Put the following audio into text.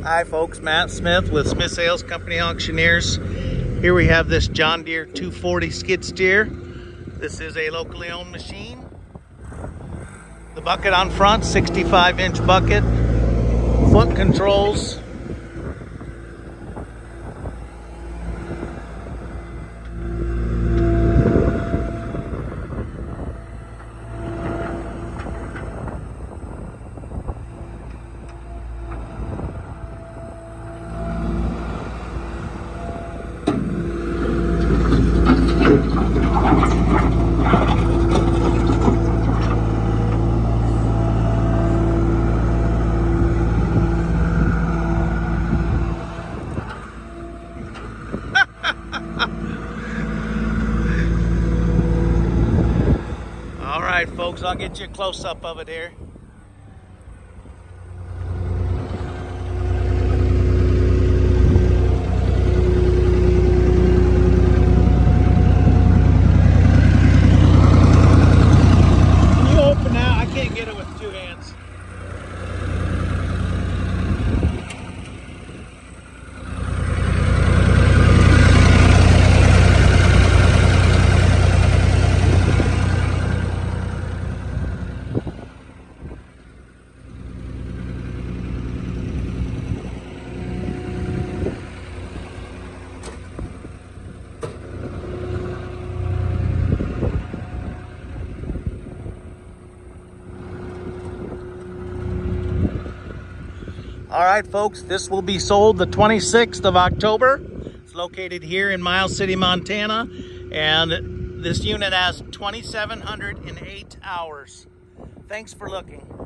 Hi folks, Matt Smith with Smith Sales Company Auctioneers. Here we have this John Deere 240 skid steer. This is a locally owned machine. The bucket on front, 65-inch bucket. Foot controls. All right, folks, I'll get you a close-up of it here. Can you open that? I can't get it with two hands. All right, folks, this will be sold the 26th of October. It's located here in Miles City, Montana, and this unit has 2,708 hours. Thanks for looking.